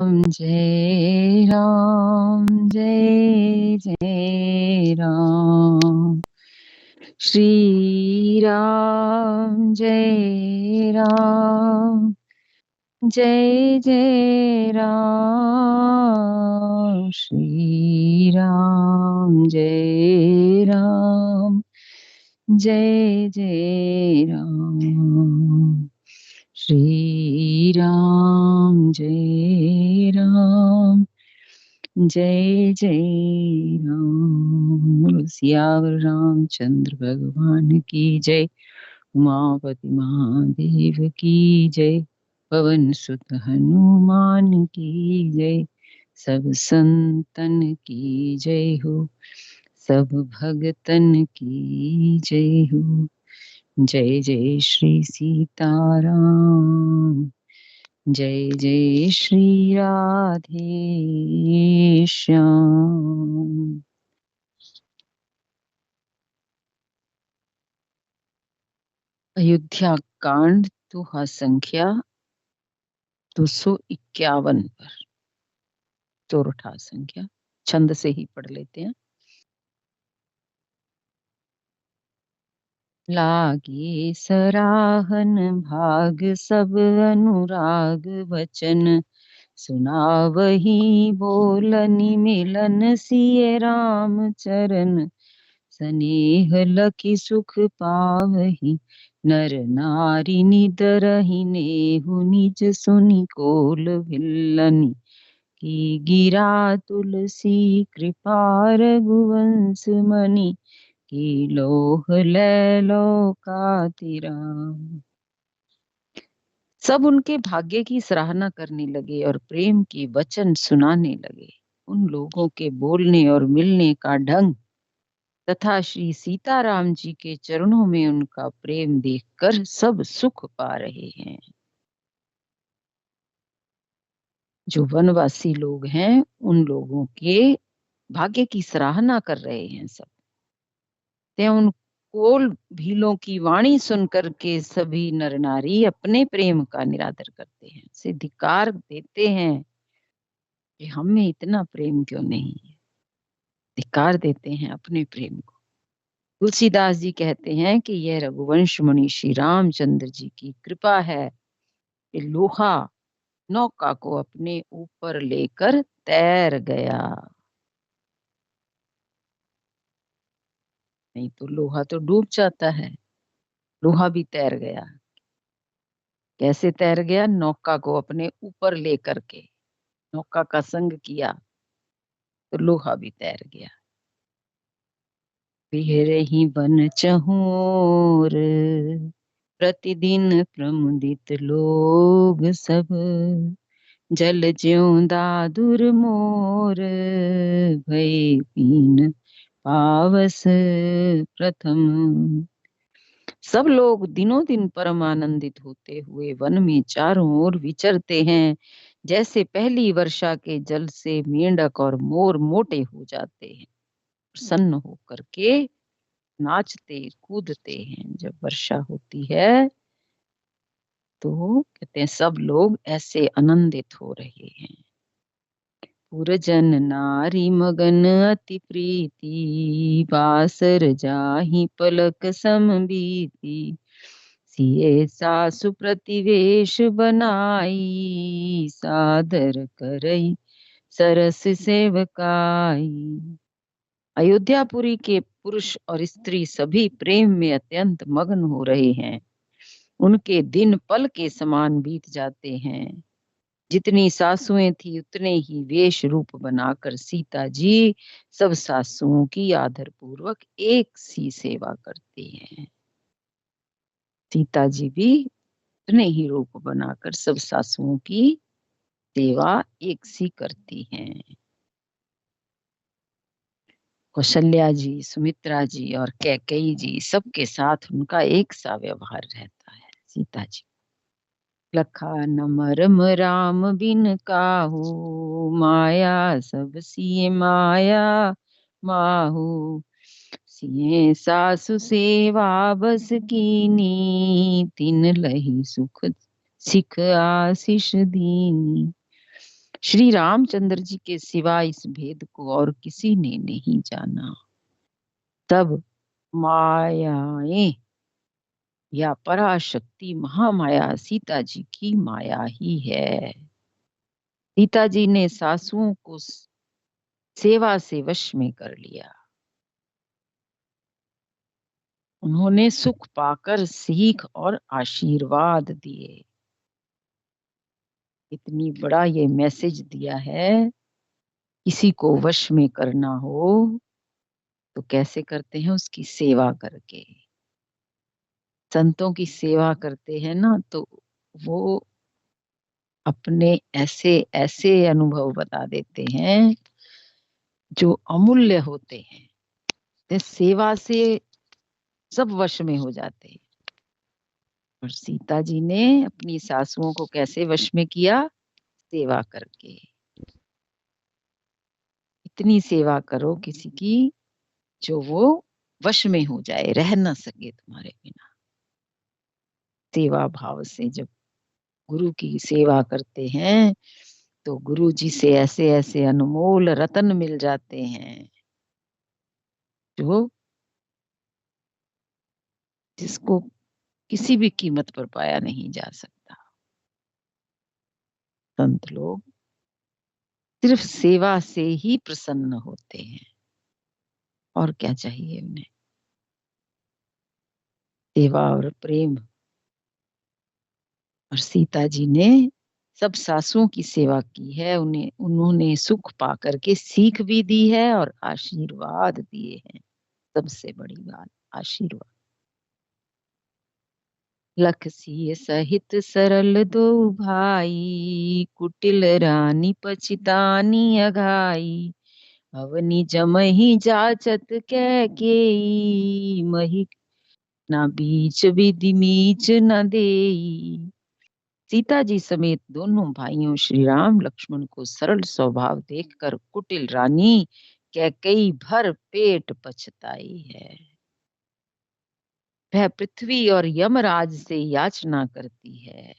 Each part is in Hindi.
जय राम जय जय राम श्री राम जय राम जय जय राम श्री राम जय राम जय जय राम श्री राम जय राम जय जय राम। सियावर रामचंद्र भगवान की जय। उमापति महादेव की जय। पवन सुत हनुमान की जय। सब संतन की जय हो, सब भगतन की जय हो। जय जय श्री सीताराम, जय जय श्री राधे श्याम। अयोध्या कांड दोहा संख्या 251 पर। चौरठा संख्या छंद से ही पढ़ लेते हैं। लागे सराहन भाग सब अनुराग वचन, सुनावही बोलनि मिलन सिय राम चरण। स्नेह लखि सुख पावही नर नारी निदरहि नेहु निज सुनि कोल विल्लनि। की गिरा तुलसी कृपा रघुवंश मणि, की लोह लैलो का तिरा। सब उनके भाग्य की सराहना करने लगे और प्रेम के वचन सुनाने लगे। उन लोगों के बोलने और मिलने का ढंग तथा श्री सीताराम जी के चरणों में उनका प्रेम देखकर सब सुख पा रहे हैं। जो वनवासी लोग हैं उन लोगों के भाग्य की सराहना कर रहे हैं सब। ते उन कोल भीलों की वाणी सुनकर के सभी नर नारी अपने प्रेम का निरादर करते हैं, से धिक्कार देते हैं कि हम में इतना प्रेम क्यों नहीं है। धिक्कार देते हैं अपने प्रेम को। तुलसीदास जी कहते हैं कि यह रघुवंश मुनि श्री रामचंद्र जी की कृपा है कि लोहा नौका को अपने ऊपर लेकर तैर गया। नहीं तो लोहा तो डूब जाता है, लोहा भी तैर गया। कैसे तैर गया? नौका को अपने ऊपर लेकर के नौका का संग किया तो लोहा भी तैर गया। बिहरहि बन चहुर प्रतिदिन प्रमुदित लोग सब, जल ज्यों दादुर मोर भय पीन पावस प्रथम। सब लोग दिनों दिन परम आनंदित होते हुए वन में चारों ओर विचरते हैं, जैसे पहली वर्षा के जल से मेंढक और मोर मोटे हो जाते हैं। प्रसन्न होकर के नाचते कूदते हैं जब वर्षा होती है, तो कहते हैं सब लोग ऐसे आनंदित हो रहे हैं। पुरजन नारी मगन अति प्रीति, बासर जाहि पलक सम बीती। सिए सासु प्रतिवेश बनाई, सादर करई सरस सेवकाई। अयोध्यापुरी के पुरुष और स्त्री सभी प्रेम में अत्यंत मग्न हो रहे हैं। उनके दिन पल के समान बीत जाते हैं। जितनी सासुएं थी उतने ही वेश रूप बनाकर सीता जी सब सासुओं की आदर पूर्वक एक सी सेवा करती हैं। सीता जी भी उतने ही रूप बनाकर सब सासुओं की सेवा एक सी करती हैं। कौशल्या जी, सुमित्रा जी और कैकेयी जी सबके साथ उनका एक सा व्यवहार रहता है। सीता जी लखा न मरम राम बिन काहू, माया सब सिए माया माहू। सिए सासु सेवा बस कीनी, तिन लही सुख सिख आशीष दीनी। श्री रामचंद्र जी के सिवा इस भेद को और किसी ने नहीं जाना। तब मायाएं या पराशक्ति महामाया सीता जी की माया ही है। सीता जी ने सासुओं को सेवा से वश में कर लिया। उन्होंने सुख पाकर सीख और आशीर्वाद दिए। इतनी बड़ा ये मैसेज दिया है। किसी को वश में करना हो तो कैसे करते हैं? उसकी सेवा करके। संतों की सेवा करते हैं ना, तो वो अपने ऐसे ऐसे अनुभव बता देते हैं जो अमूल्य होते हैं। तो सेवा से सब वश में हो जाते हैं। और सीता जी ने अपनी सासुओं को कैसे वश में किया? सेवा करके। इतनी सेवा करो किसी की जो वो वश में हो जाए, रह ना सके तुम्हारे बिना। सेवा भाव से जब गुरु की सेवा करते हैं तो गुरु जी से ऐसे ऐसे अनमोल रतन मिल जाते हैं जो जिसको किसी भी कीमत पर पाया नहीं जा सकता। संत लोग सिर्फ सेवा से ही प्रसन्न होते हैं। और क्या चाहिए उन्हें? सेवा और प्रेम। और सीता जी ने सब सासुओं की सेवा की है। उन्हें उन्होंने सुख पा करके सीख भी दी है और आशीर्वाद दिए हैं। सबसे बड़ी बात आशीर्वाद। लख सिय सहित सरल दो भाई, कुटिल रानी पछितानी अघाई। अवनी जमहि जाचत कैकेयी, मही ना बीच विधि मीच न देई। सीता जी समेत दोनों भाइयों श्री राम लक्ष्मण को सरल स्वभाव देखकर कुटिल रानी कैकेयी भर पेट पछताई है। वह पृथ्वी और यमराज से याचना करती है,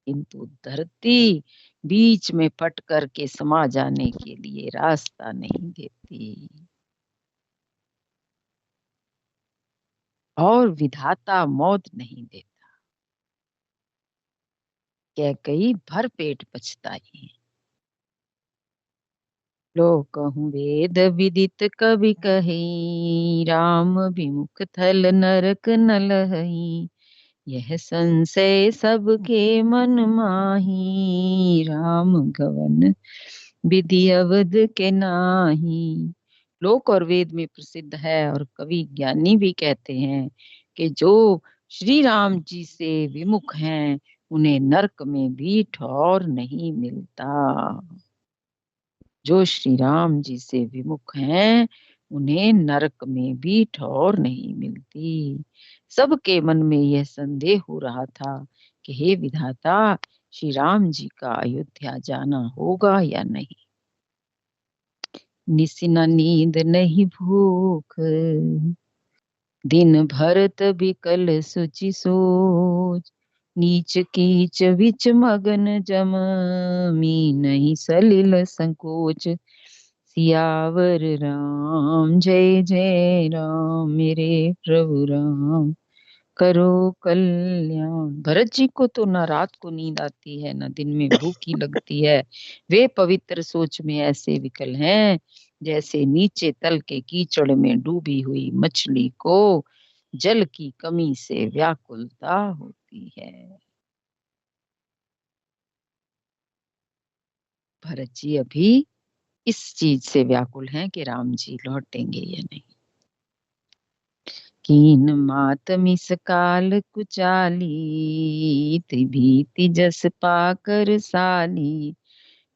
किंतु धरती बीच में फट करके समा जाने के लिए रास्ता नहीं देती। और विधाता मौत नहीं देता। कैकेयी भर पेट पछताई। लो कहूँ वेद विदित कवि कही, राम विमुख थल नरक न लही। यह संशय सबके मन माही, राम गवन विधि अवध के नाही। लोक और वेद में प्रसिद्ध है और कवि ज्ञानी भी कहते हैं कि जो श्री राम जी से विमुख हैं उन्हें नरक में भी ठौर नहीं मिलता। जो श्री राम जी से विमुख हैं उन्हें नरक में भी ठौर नहीं मिलती। सबके मन में यह संदेह हो रहा था कि हे विधाता, श्री राम जी का अयोध्या जाना होगा या नहीं। निसि न नींद नहीं भूख, दिन भर तभी कल सुचि सोच। नीच कीच विच मगन जम, मी नहीं सलिल संकोच। सियावर राम जय जय राम, मेरे प्रभु राम करो कल्याण। भरत जी को तो ना रात को नींद आती है ना दिन में भूखी लगती है। वे पवित्र सोच में ऐसे विकल हैं जैसे नीचे तल के कीचड़ में डूबी हुई मछली को जल की कमी से व्याकुलता होती है। भरत जी अभी इस चीज से व्याकुल हैं कि राम जी लौटेंगे या नहीं। कीन मात मिस काल कुचाली, भीति जस पाकर साली।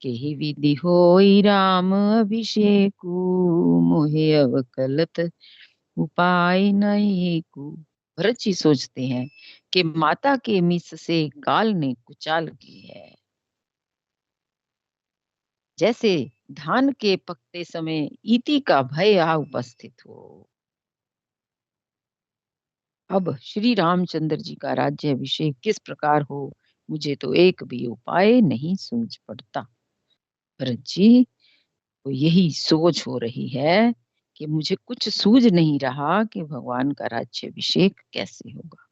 केहि विधि होई राम अभिषेकु, मोहे अवकलत उपाय नहीं कु। भरत जी सोचते हैं कि माता के मिस से काल ने कुचाल की है। जैसे धान के पकते समय ईति का भय आ उपस्थित हो। अब श्री रामचंद्र जी का राज्य अभिषेक किस प्रकार हो, मुझे तो एक भी उपाय नहीं सूझ पड़ता। भरत जी, तो यही सोच हो रही है कि मुझे कुछ सूझ नहीं रहा कि भगवान का राज्याभिषेक कैसे होगा।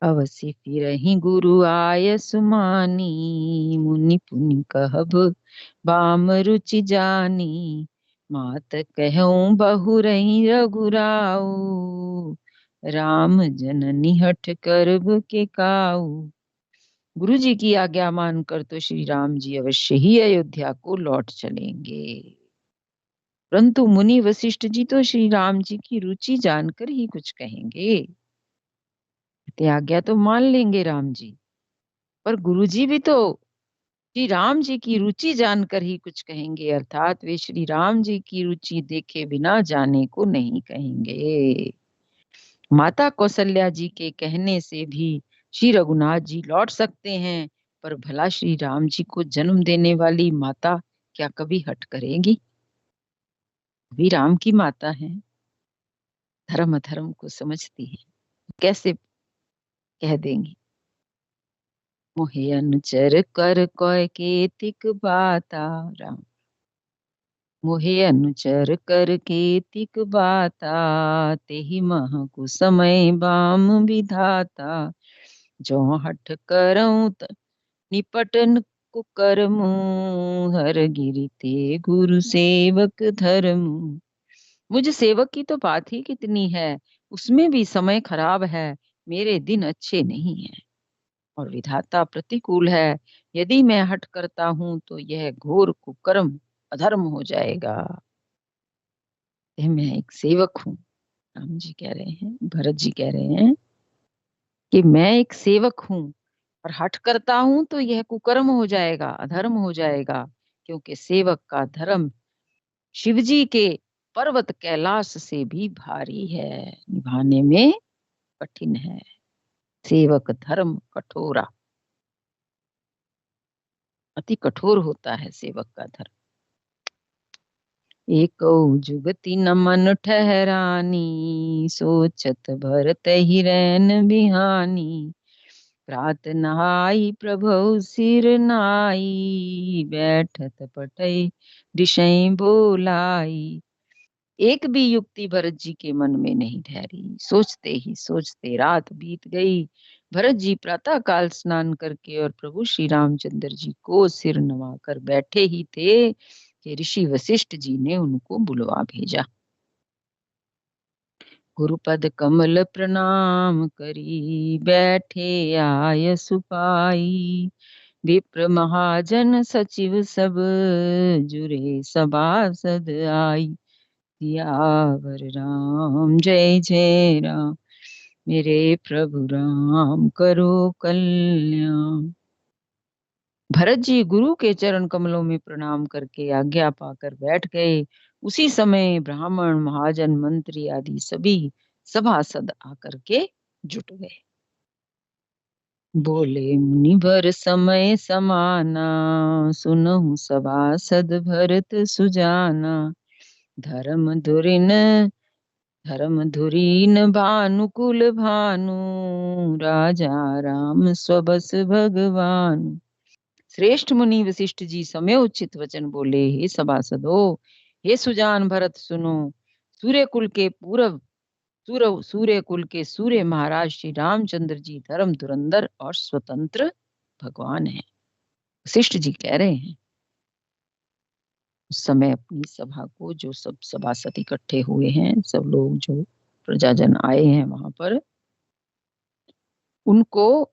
अवसि फिरहिं गुरु आय सुमानी, मुनि पुनि कहब बाम रुचि जानी। मात कहऊँ बहुरहिं रघुराऊ, राम जननी हठ करब के काऊ। गुरु जी की आज्ञा मानकर तो श्री राम जी अवश्य ही अयोध्या को लौट चलेंगे, परंतु मुनि वशिष्ठ जी तो श्री राम जी की रुचि जानकर ही कुछ कहेंगे। ते आज्ञा तो मान लेंगे राम जी, पर गुरु जी भी तो श्री राम जी की रुचि जानकर ही कुछ कहेंगे, अर्थात वे श्री राम जी की रुचि देखे बिना जाने को नहीं कहेंगे। माता कौशल्या जी के कहने से भी श्री रघुनाथ जी लौट सकते हैं, पर भला श्री राम जी को जन्म देने वाली माता क्या कभी हट करेगी? वे राम की माता है, धर्म अधर्म को समझती है, कैसे कह देंगी? मोहे अनुचर कर कोय केतिक बाता, राम मोहे अनुचर कर केतिक बाता। तेहि मह कुसमय बाम विधाता। जो हठ करऊं निपटन कुकर्मु, हर गिरि ते गुरु सेवक धर्मु। मुझ सेवक की तो बात ही कितनी है, उसमें भी समय खराब है, मेरे दिन अच्छे नहीं है और विधाता प्रतिकूल है। यदि मैं हठ करता हूं तो यह घोर कुकर्म अधर्म हो जाएगा। यह मैं एक सेवक हूँ, राम जी कह रहे हैं, भरत जी कह रहे हैं कि मैं एक सेवक हूँ और हठ करता हूं तो यह कुकर्म हो जाएगा, अधर्म हो जाएगा, क्योंकि सेवक का धर्म शिवजी के पर्वत कैलाश से भी भारी है, निभाने में कठिन है। सेवक धर्म कठोरा, अति कठोर होता है सेवक का धर्म। एक जुगति न मन ठहरानी, सोचत भरत ही रैन बिहानी। प्रात नहाई प्रभु सिर नाई, बैठत पटई दिशई बोलाई। एक भी युक्ति भरत जी के मन में नहीं ठहरी, सोचते ही सोचते रात बीत गई। भरत जी प्रातः काल स्नान करके और प्रभु श्री रामचंद्र जी को सिर नवाकर बैठे ही थे कि ऋषि वशिष्ठ जी ने उनको बुलवा भेजा। गुरुपद कमल प्रणाम करी, बैठे आय सुपाई। विप्र महाजन सचिव सब, जुरे सभासद आई। सियावर राम जय जय राम, मेरे प्रभु राम करो कल्याण। भरत जी गुरु के चरण कमलों में प्रणाम करके आज्ञा पाकर बैठ गए। उसी समय ब्राह्मण महाजन मंत्री आदि सभी सभासद आकर के जुट गए। बोले मुनिवर समय समाना, सुनहु सभासद भरत सुजाना। धर्म धुरिन धर्म धुरीन भानुकुल भानु, राजा राम स्वबस भगवान। श्रेष्ठ मुनि वशिष्ठ जी समय उचित वचन बोले, हे सभासदो, हे सुजान भरत सुनो। सूर्य कुल के पूर्व सूर्य कुल के सूर्य महाराज श्री रामचंद्र जी धर्म धुरंधर और स्वतंत्र भगवान हैं। वशिष्ठ जी कह रहे हैं, उस समय अपनी सभा को जो सब सभासद इकट्ठे हुए हैं, सब लोग जो प्रजाजन आए हैं वहां पर, उनको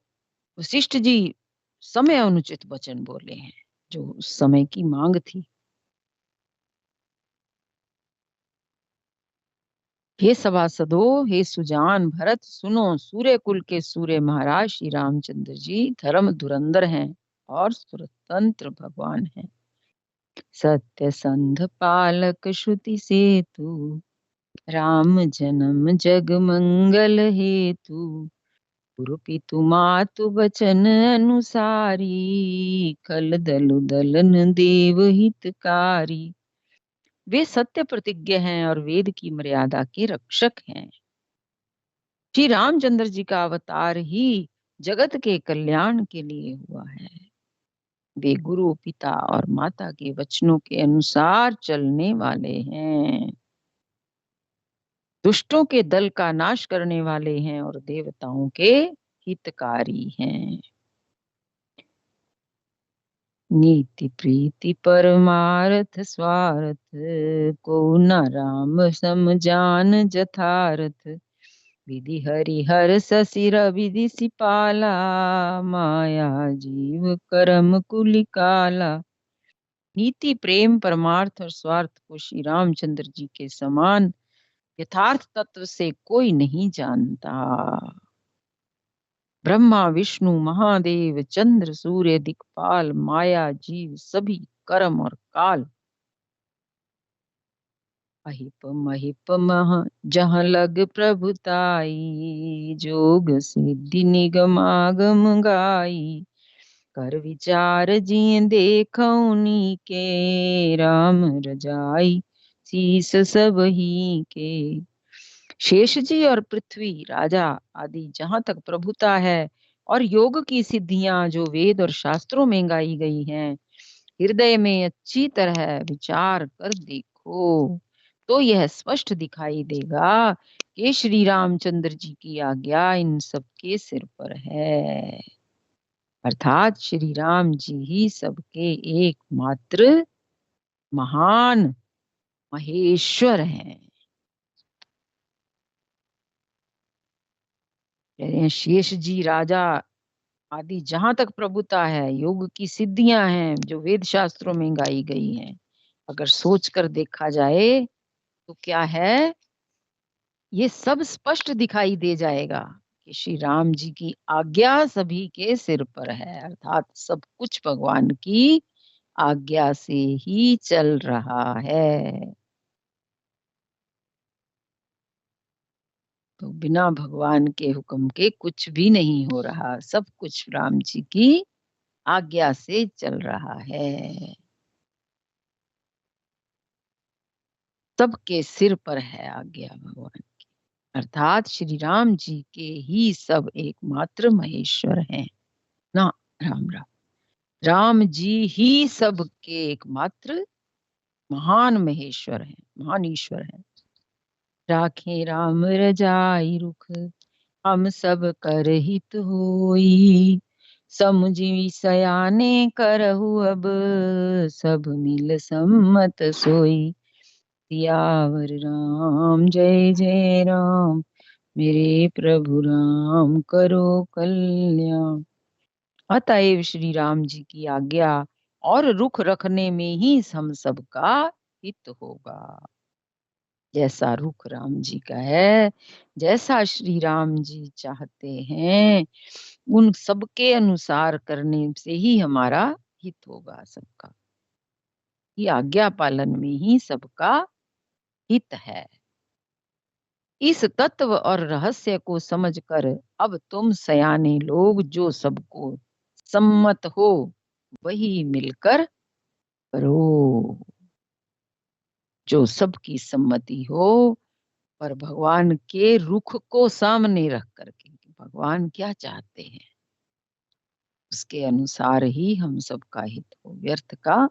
वशिष्ठ जी समय अनुचित वचन बोले हैं, जो उस समय की मांग थी। हे सभासदों, हे सुजान भरत सुनो, सूर्य कुल के सूर्य महाराज श्री रामचंद्र जी धर्म धुरंधर हैं और स्वतंत्र भगवान हैं। सत्य संध पालक श्रुति सेतु, राम जन्म जग मंगल हेतु। गुरु पितु मातु वचन अनुसारी, खल दलु दलन देव हितकारी। वे सत्य प्रतिज्ञ हैं और वेद की मर्यादा के रक्षक हैं। श्री रामचंद्र जी का अवतार ही जगत के कल्याण के लिए हुआ है। वे गुरु, पिता और माता के वचनों के अनुसार चलने वाले हैं। दुष्टों के दल का नाश करने वाले हैं और देवताओं के हितकारी हैं। नीति प्रीति परमार्थ स्वार्थ, को न राम सम जान जथार्थ। विधि हरि हर ससिर विधि सिपाला, माया जीव करम कुलिकाला। नीति, प्रेम, परमार्थ और स्वार्थ को श्री रामचंद्र जी के समान यथार्थ तत्व से कोई नहीं जानता। ब्रह्मा विष्णु महादेव चंद्र सूर्य दिक्पाल माया जीव सभी कर्म और काल। अहिप महिप मह जहाँ लग प्रभुताई, जोग सिद्धि निगम आगम गाई। कर विचार जिय देखौनी के, राम रजाई शीस सब ही के। शेष जी और पृथ्वी राजा आदि जहां तक प्रभुता है और योग की सिद्धियां जो वेद और शास्त्रों में गाई गई हैं, हृदय में अच्छी तरह विचार कर देखो तो यह स्पष्ट दिखाई देगा कि श्री रामचंद्र जी की आज्ञा इन सबके सिर पर है। अर्थात श्री राम जी ही सबके एकमात्र महान महेश्वर हैं। शेष जी राजा आदि जहां तक प्रभुता है, योग की सिद्धियां हैं जो वेद शास्त्रों में गाई गई हैं, अगर सोच कर देखा जाए तो क्या है, ये सब स्पष्ट दिखाई दे जाएगा कि श्री राम जी की आज्ञा सभी के सिर पर है। अर्थात सब कुछ भगवान की आज्ञा से ही चल रहा है। तो बिना भगवान के हुक्म के कुछ भी नहीं हो रहा, सब कुछ राम जी की आज्ञा से चल रहा है। सबके सिर पर है आज्ञा भगवान की, अर्थात श्री राम जी के ही सब एकमात्र महेश्वर हैं ना। राम राम। राम जी ही सबके एकमात्र महान महेश्वर हैं, महान ईश्वर हैं। राखे राम रजाई रुख, हम सब कर हित होई। समुझी सयाने करहु अब, सब मिल सम्मत सोई। सियावर राम जय जय राम, मेरे प्रभु राम करो कल्याण। अतएव श्री राम जी की आज्ञा और रुख रखने में ही हम सबका हित होगा। जैसा रुख राम जी का है, जैसा श्री राम जी चाहते हैं, उन सबके अनुसार करने से ही हमारा हित होगा सबका। ये आज्ञा पालन में ही सबका हित है। इस तत्व और रहस्य को समझकर अब तुम सयाने लोग जो सबको सम्मत हो वही मिलकर करो। जो सबकी सम्मति हो, पर भगवान के रुख को सामने रख करके, भगवान क्या चाहते हैं उसके अनुसार ही हम सबका हित हो। व्यर्थ का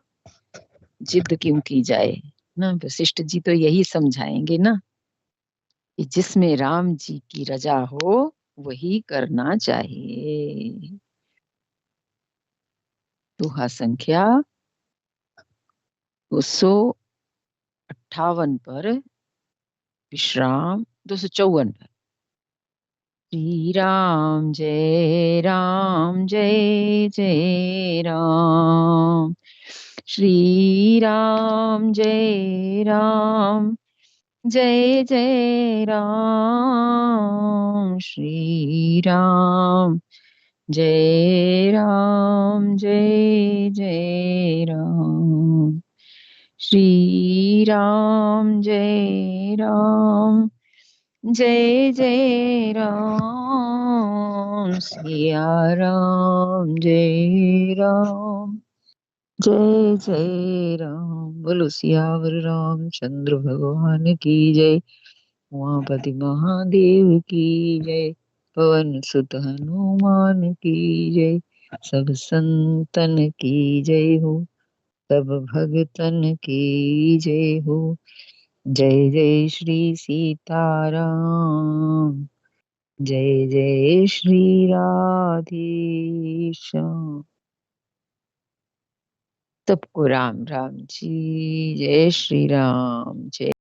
जिद क्यों की जाए ना। वशिष्ठ जी तो यही समझाएंगे ना कि जिसमें राम जी की रजा हो वही करना चाहिए। दोहा संख्या 258 पर विश्राम, 254 पर। श्री राम जय राम जय जय राम, श्री राम जय राम जय जय राम, श्री राम जय राम जय जय राम, श्री राम जय राम जय जय राम, सिया राम जय राम जय जय राम। बोलो सियावर रामचंद्र भगवान की जय। उमापति महादेव की जय। पवन सुत हनुमान की जय। सब संतन की जय हो, सब भगतन की जय हो। जय जय श्री सीताराम, जय जय श्री राधेश्याम। सबको राम राम जी, जय श्री राम, जय